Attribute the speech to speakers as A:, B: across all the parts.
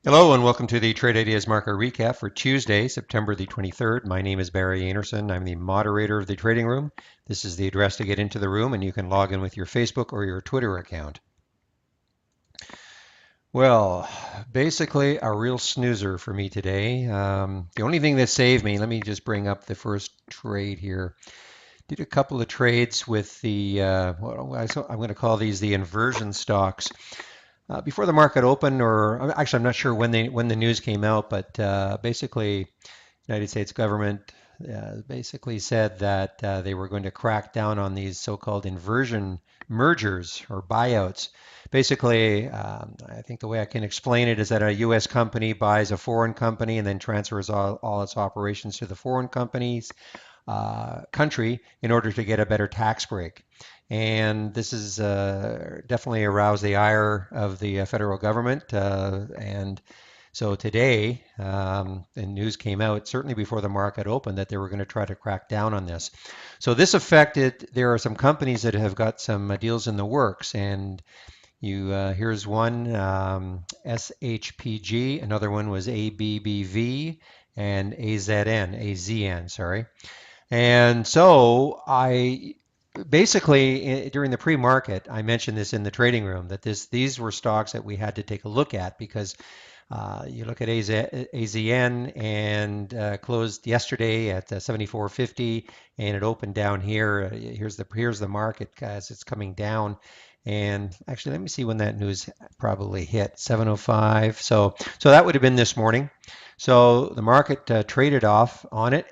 A: Hello and welcome to the Trade Ideas Market Recap for Tuesday, September the 23rd. My name is Barry Anderson. I'm the moderator of the trading room. This is the address to get into the room, and you can log in with your Facebook or your Twitter account. Well, basically a real snoozer for me today. The only thing that saved me, let me just bring up the first trade here. Did a couple of trades with the, I'm going to call these the inversion stocks. Before the market opened, or actually, I'm not sure when the news came out, but basically, United States government basically said that they were going to crack down on these so-called inversion mergers or buyouts. Basically, I think the way I can explain it is that a U.S. company buys a foreign company and then transfers all its operations to the foreign company's country in order to get a better tax break. And this has definitely aroused the ire of the federal government. And so today, the news came out, certainly before the market opened, that they were going to try to crack down on this. So this affected, there are some companies that have got some deals in the works. And here's one, SHPG, another one was ABBV, and AZN, sorry. And so I basically during the pre-market, I mentioned this in the trading room that these were stocks that we had to take a look at because you look at AZN and closed yesterday at 74.50 and it opened down here. Here's the market as it's coming down. And actually, let me see when that news probably hit 7:05. So that would have been this morning. So the market traded off on it,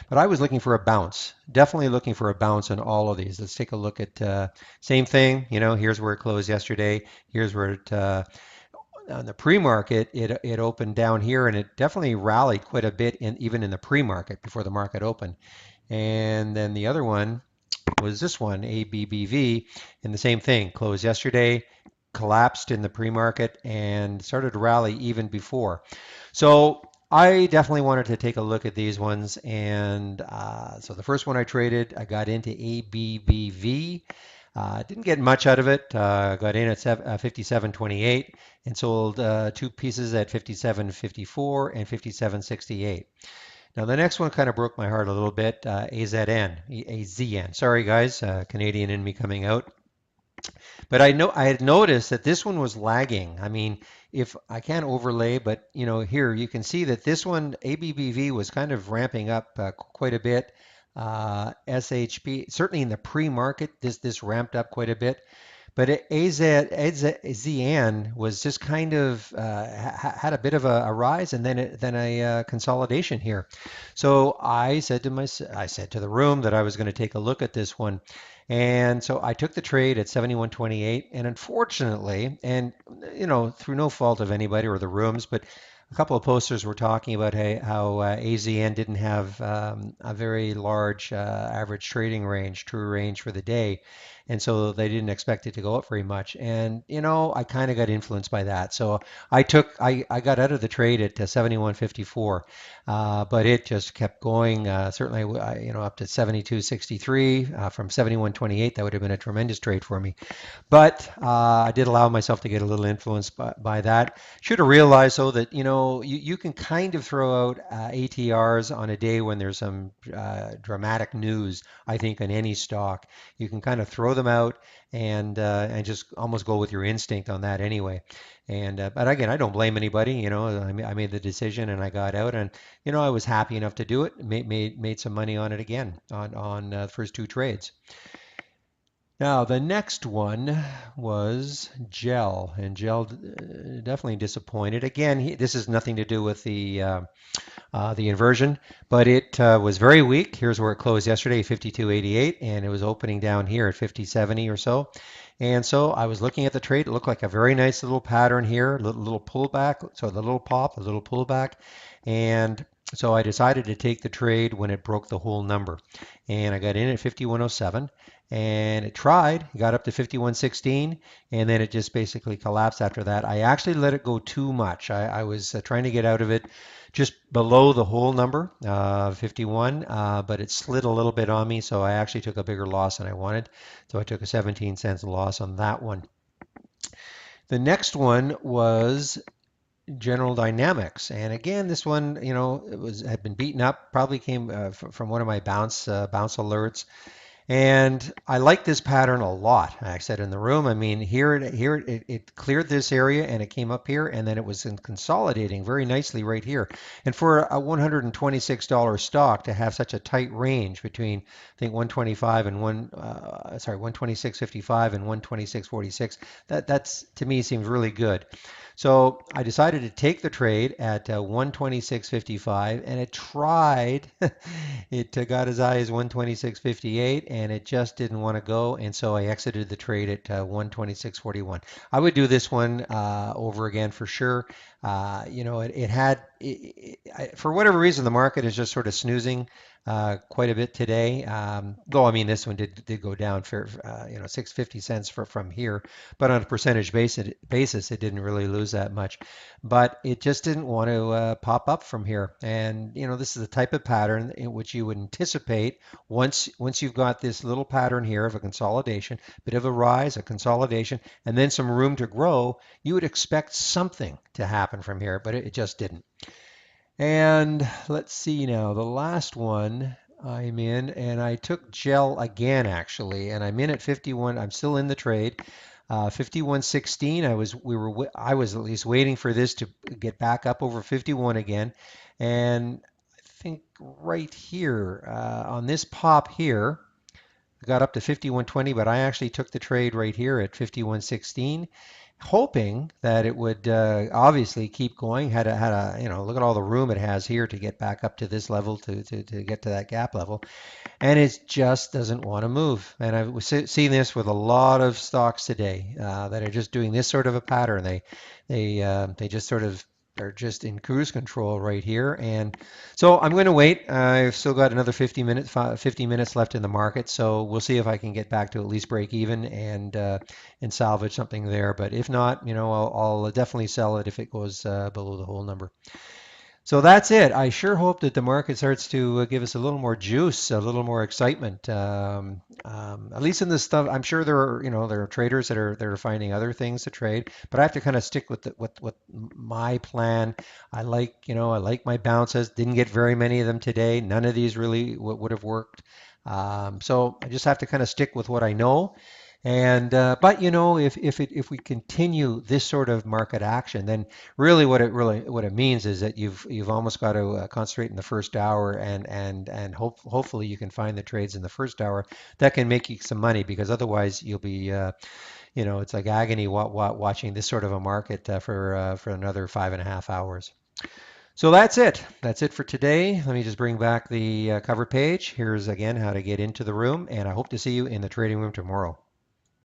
A: but I was looking for a bounce. Definitely looking for a bounce on all of these. Let's take a look at same thing. Here's where it closed yesterday. Here's where it on the pre-market it opened down here, and it definitely rallied quite a bit even in the pre-market before the market opened. And then the other one was this one, ABBV, and the same thing. Closed yesterday, collapsed in the pre-market, and started to rally even before. So I definitely wanted to take a look at these ones. And so the first one I traded, I got into ABBV. Didn't get much out of it. Got in at 57.28 and sold two pieces at 57.54 and 57.68. Now the next one kind of broke my heart a little bit. AZN. Sorry guys, Canadian in me coming out. But I had noticed that this one was lagging. I mean, if I can't overlay, but here you can see that this one ABBV was kind of ramping up quite a bit. SHP certainly in the pre-market, this ramped up quite a bit. But AZN was just kind of had a bit of a rise and then a consolidation here. So I said to the room that I was going to take a look at this one. And so I took the trade at 71.28, and unfortunately, and through no fault of anybody or the rooms, but a couple of posters were talking about how AZN didn't have a very large average trading range, true range for the day, and so they didn't expect it to go up very much. And I kind of got influenced by that, so I got out of the trade at 71.54, but it just kept going. Certainly, up to 72.63 from 71.28. That would have been a tremendous trade for me. But I did allow myself to get a little influenced by that. Should have realized though that you can kind of throw out ATRs on a day when there's some dramatic news. I think on any stock, you can kind of throw them out and just almost go with your instinct on that anyway. And but again, I don't blame anybody. I made the decision and I got out, and I was happy enough to do it. Made some money on it again on the first two trades. Now, the next one was Gel, and Gel definitely disappointed. Again, this has nothing to do with the inversion, but it was very weak. Here's where it closed yesterday, 52.88, and it was opening down here at 50.70 or so. And so I was looking at the trade. It looked like a very nice little pattern here, little pullback. So the little pop, a little pullback, and so I decided to take the trade when it broke the whole number, and I got in at 51.07 and it got up to 51.16, and then it just basically collapsed after that. I actually let it go too much. I was trying to get out of it just below the whole number, 51, but it slid a little bit on me, so I actually took a bigger loss than I wanted. So I took a 17 cents loss on that one. The next one was General Dynamics. And again, this one, it was had been beaten up, probably came from one of my bounce alerts. And I like this pattern a lot. I said in the room, I mean, it cleared this area and it came up here and then it was consolidating very nicely right here. And for a $126 stock to have such a tight range between, I think 125 and 126.55 and 126.46, that's to me seems really good. So I decided to take the trade at 126.55 and it tried. It got as high as 126.58 and it just didn't want to go. And so I exited the trade at 126.41. I would do this one over again for sure. It had, for whatever reason, the market is just sort of snoozing quite a bit today. Though, I mean, this one did go down, 650 cents from here, but on a percentage basis, it didn't really lose that much. But it just didn't want to pop up from here. And this is the type of pattern in which you would anticipate once you've got this little pattern here of a consolidation, bit of a rise, a consolidation, and then some room to grow. You would expect something to happen from here, but it just didn't. And let's see now, the last one I'm in, and I took gel again actually, and I'm in at 51. I'm still in the trade. 51.16. I was at least waiting for this to get back up over 51 again, and I think right here on this pop here, got up to 51.20, but I actually took the trade right here at 51.16, hoping that it would obviously keep going. Look at all the room it has here to get back up to this level to get to that gap level, and it just doesn't want to move. And I've seen this with a lot of stocks today that are just doing this sort of a pattern. They just sort of are just in cruise control right here. And so I'm going to wait. I've still got another 50 minutes left in the market. So we'll see if I can get back to at least break even and salvage something there. But if not, I'll definitely sell it if it goes below the whole number. So that's it. I sure hope that the market starts to give us a little more juice, a little more excitement. At least in this stuff, I'm sure there are traders that are finding other things to trade, but I have to kind of stick with with my plan. I like my bounces. Didn't get very many of them today. None of these really would have worked. So I just have to kind of stick with what I know. And but if we continue this sort of market action, then what it means is that you've almost got to concentrate in the first hour and hopefully you can find the trades in the first hour that can make you some money, because otherwise you'll be it's like agony watching this sort of a market for another 5.5 hours. So that's it for today. Let me just bring back the cover page. Here's again how to get into the room, and I hope to see you in the trading room tomorrow.